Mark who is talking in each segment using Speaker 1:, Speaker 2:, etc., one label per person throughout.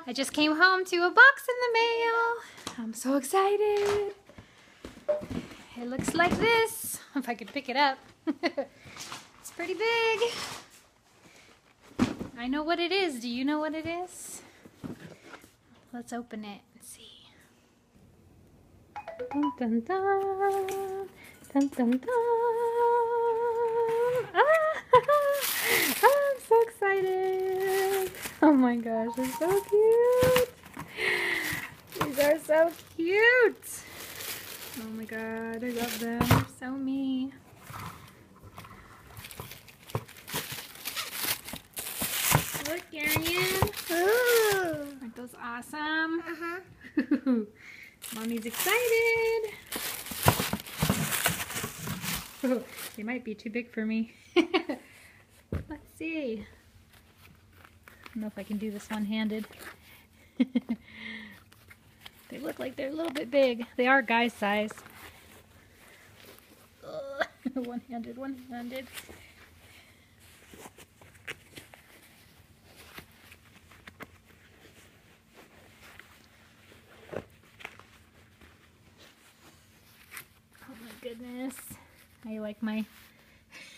Speaker 1: I just came home to a box in the mail. I'm so excited. It looks like this. If I could pick it up. It's pretty big. I know what it is. Do you know what it is? Let's open it and see. Dun, dun, dun. Dun, dun, dun. Ah, I'm so excited. Oh my gosh, they're so cute. These are so cute. Oh my god, I love them. They're so me. Look, Arian.
Speaker 2: Ooh.
Speaker 1: Aren't those awesome?
Speaker 2: Uh-huh.
Speaker 1: Mommy's excited. Oh, they might be too big for me. Let's see. I don't know if I can do this one-handed. They look like they're a little bit big. They are guy size. One-handed, one-handed. Oh my goodness. I like my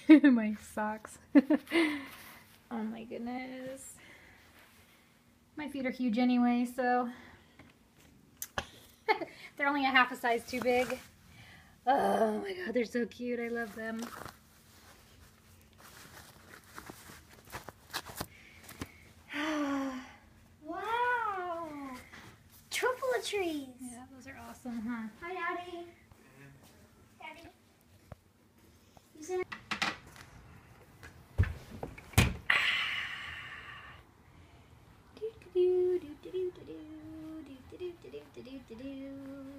Speaker 1: my socks. Oh my goodness. My feet are huge anyway, so they're only a half a size too big. Oh my god, they're so cute. I love them.
Speaker 2: Wow. Triple trees.
Speaker 1: Yeah, those are awesome, huh?
Speaker 2: Hi, Daddy. Daddy. You said
Speaker 1: Do do do do do do do do do do do do do do.